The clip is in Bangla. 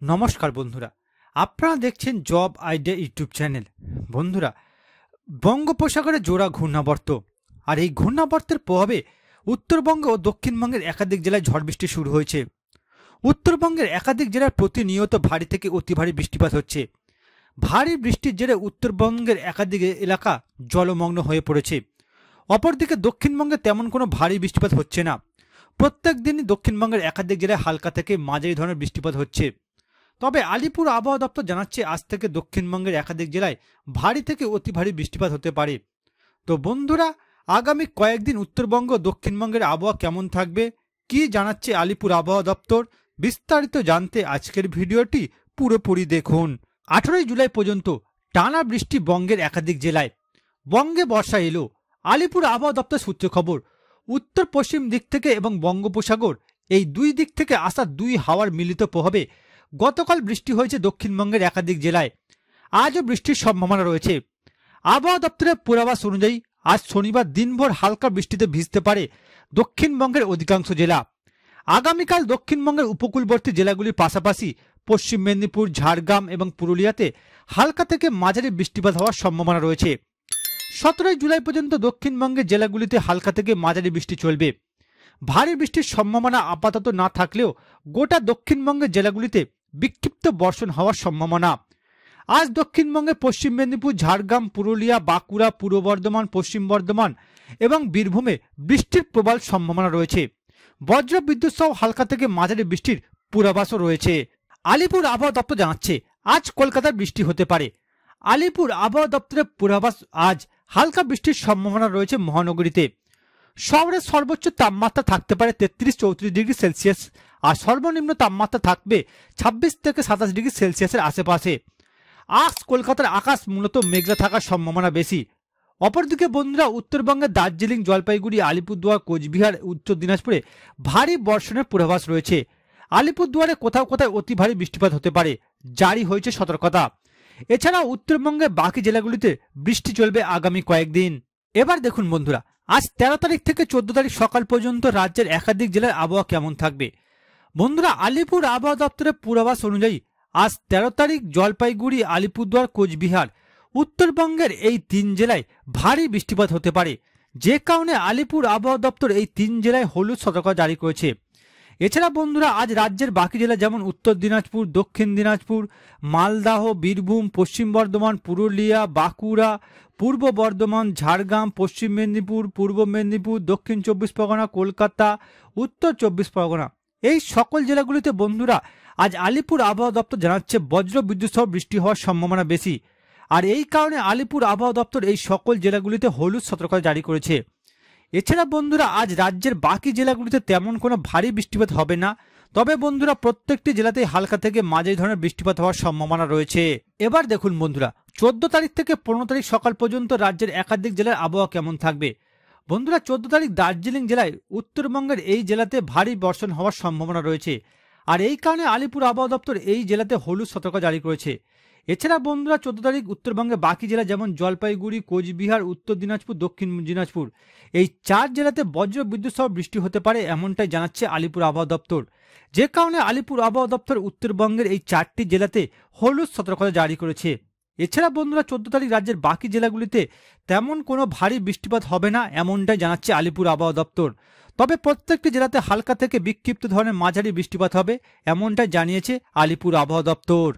নমস্কার বন্ধুরা, আপনারা দেখছেন জব আইডিয়া ইউটিউব চ্যানেল। বন্ধুরা, বঙ্গোপসাগরে জোড়া ঘূর্ণাবর্ত, আর এই ঘূর্ণাবর্তের প্রভাবে উত্তরবঙ্গ ও দক্ষিণবঙ্গের একাধিক জেলায় ঝড় বৃষ্টি শুরু হয়েছে। উত্তরবঙ্গের একাধিক জেলায় প্রতিনিয়ত ভারী থেকে অতি ভারী বৃষ্টিপাত হচ্ছে। ভারী বৃষ্টির জেরে উত্তরবঙ্গের একাধিক এলাকা জলমগ্ন হয়ে পড়েছে। অপরদিকে দক্ষিণবঙ্গে তেমন কোনো ভারী বৃষ্টিপাত হচ্ছে না। প্রত্যেক দিনই দক্ষিণবঙ্গের একাধিক জেলায় হালকা থেকে মাঝারি ধরনের বৃষ্টিপাত হচ্ছে। তবে আলিপুর আবহাওয়া দপ্তর জানাচ্ছে আজ থেকে দক্ষিণবঙ্গের একাধিক জেলায় ভারী থেকে অতি ভারী বৃষ্টিপাত হতে পারে। তো বন্ধুরা, আগামী কয়েকদিন উত্তরবঙ্গ ও দক্ষিণবঙ্গের আবহাওয়া কেমন থাকবে, কি জানাচ্ছে আলিপুর আবহাওয়া দপ্তর, বিস্তারিত জানতে আজকের ভিডিওটি পুরোপুরি দেখুন। 18 জুলাই পর্যন্ত টানা বৃষ্টি বঙ্গের একাধিক জেলায়। বঙ্গে বর্ষা এলো। আলিপুর আবহাওয়া দপ্তর সূত্রে খবর, উত্তর পশ্চিম দিক থেকে এবং বঙ্গোপসাগর এই দুই দিক থেকে আসা দুই হাওয়ার মিলিত প্রভাবে গতকাল বৃষ্টি হয়েছে দক্ষিণবঙ্গের একাধিক জেলায়। আজও বৃষ্টির সম্ভাবনা রয়েছে। আবহাওয়া দপ্তরের পূর্বাভাস অনুযায়ী আজ শনিবার দিনভর হালকা বৃষ্টিতে ভিজতে পারে দক্ষিণবঙ্গের অধিকাংশ জেলা। আগামীকাল দক্ষিণবঙ্গের উপকূলবর্তী জেলাগুলির পাশাপাশি পশ্চিম মেদিনীপুর, ঝাড়গ্রাম এবং পুরুলিয়াতে হালকা থেকে মাঝারি বৃষ্টিপাত হওয়ার সম্ভাবনা রয়েছে। 17 জুলাই পর্যন্ত দক্ষিণবঙ্গের জেলাগুলিতে হালকা থেকে মাঝারি বৃষ্টি চলবে। ভারী বৃষ্টির সম্ভাবনা আপাতত না থাকলেও গোটা দক্ষিণবঙ্গের জেলাগুলিতে বিক্ষিপ্ত বর্ষণ হওয়ার সম্ভাবনা। আজ দক্ষিণবঙ্গের পশ্চিম মেদিনীপুর, ঝাড়গ্রাম, পুরুলিয়া, বাঁকুড়া, পূর্ব বর্ধমান, পশ্চিম বর্ধমান এবং বীরভূমে বৃষ্টির প্রবল সম্ভাবনা রয়েছে। বজ্র বিদ্যুৎ সহ হালকা থেকে মাঝারি বৃষ্টির পূর্বাভাসও রয়েছে। আলিপুর আবহাওয়া দপ্তর জানাচ্ছে আজ কলকাতায় বৃষ্টি হতে পারে। আলিপুর আবহাওয়া দপ্তরের পূর্বাভাস, আজ হালকা বৃষ্টির সম্ভাবনা রয়েছে মহানগরীতে। শহরের সর্বোচ্চ তাপমাত্রা থাকতে পারে 33-34 ডিগ্রি সেলসিয়াস, আর সর্বনিম্ন তাপমাত্রা থাকবে 26 থেকে 27 ডিগ্রি সেলসিয়াসের আশেপাশে। আজ কলকাতার আকাশ মূলত মেঘলা থাকার সম্ভাবনা বেশি। অপরদিকে বন্ধুরা, উত্তরবঙ্গের দার্জিলিং, জলপাইগুড়ি, আলিপুরদুয়ার, কোচবিহার, উত্তর দিনাজপুরে ভারী বর্ষণের পূর্বাভাস রয়েছে। আলিপুরদুয়ারে কোথাও কোথাও অতি ভারী বৃষ্টিপাত হতে পারে, জারি হয়েছে সতর্কতা। এছাড়াও উত্তরবঙ্গের বাকি জেলাগুলিতে বৃষ্টি চলবে আগামী কয়েকদিন। এবার দেখুন বন্ধুরা, আজ 13 তারিখ থেকে 14 তারিখ সকাল পর্যন্ত রাজ্যের একাধিক জেলার আবহাওয়া কেমন থাকবে। বন্ধুরা, আলিপুর আবহাওয়া দপ্তরের পূর্বাভাস অনুযায়ী আজ 13 তারিখ জলপাইগুড়ি, আলিপুরদুয়ার, কোচবিহার, উত্তরবঙ্গের এই 3 জেলায় ভারী বৃষ্টিপাত হতে পারে, যে কারণে আলিপুর আবহাওয়া দপ্তর এই 3 জেলায় হলুদ সতর্কতা জারি করেছে। এছাড়া বন্ধুরা, আজ রাজ্যের বাকি জেলা যেমন উত্তর দিনাজপুর, দক্ষিণ দিনাজপুর, মালদহ, বীরভূম, পশ্চিম বর্ধমান, পুরুলিয়া, বাঁকুড়া, পূর্ব বর্ধমান, ঝাড়গ্রাম, পশ্চিম মেদিনীপুর, পূর্ব মেদিনীপুর, দক্ষিণ 24 পরগনা, কলকাতা, উত্তর 24 পরগনা, এই সকল জেলাগুলিতে বন্ধুরা আজ আলিপুর আবহাওয়া দপ্তর জানাচ্ছে বজ্র বিদ্যুৎ সহ বৃষ্টি হওয়ার সম্ভাবনা বেশি। আর এই কারণে আলিপুর আবহাওয়া দপ্তর এই সকল জেলাগুলিতে হলুদ সতর্কতা জারি করেছে। এছাড়া বন্ধুরা, আজ রাজ্যের বাকি জেলাগুলিতে তেমন কোনো ভারী বৃষ্টিপাত হবে না। তবে বন্ধুরা, প্রত্যেকটি জেলাতেই হালকা থেকে মাঝারি ধরনের বৃষ্টিপাত হওয়ার সম্ভাবনা রয়েছে। এবার দেখুন বন্ধুরা, 14 তারিখ থেকে 15 তারিখ সকাল পর্যন্ত রাজ্যের একাধিক জেলার আবহাওয়া কেমন থাকবে। বন্ধুরা, 14 তারিখ দার্জিলিং জেলায় উত্তরবঙ্গের এই জেলাতে ভারী বর্ষণ হওয়ার সম্ভাবনা রয়েছে। আর এই কারণে আলিপুর আবহাওয়া দপ্তর এই জেলাতে হলুদ সতর্কতা জারি করেছে। এছাড়া বন্ধুরা, 14 তারিখ উত্তরবঙ্গের বাকি জেলা যেমন জলপাইগুড়ি, কোচবিহার, উত্তর দিনাজপুর, দক্ষিণ দিনাজপুর, এই 4 জেলাতে বজ্র বিদ্যুৎ সহ বৃষ্টি হতে পারে, এমনটাই জানাচ্ছে আলিপুর আবহাওয়া দপ্তর। যে কারণে আলিপুর আবহাওয়া দপ্তর উত্তরবঙ্গের এই 4টি জেলাতে হলুদ সতর্কতা জারি করেছে। এছাড়া বন্ধুরা, 14 তারিখ রাজ্যের বাকি জেলাগুলিতে তেমন কোনো ভারী বৃষ্টিপাত হবে না, এমনটাই জানাচ্ছে আলিপুর আবহাওয়া দপ্তর। তবে প্রত্যেকটি জেলাতে হালকা থেকে বিক্ষিপ্ত ধরনের মাঝারি বৃষ্টিপাত হবে, এমনটাই জানিয়েছে আলিপুর আবহাওয়া দপ্তর।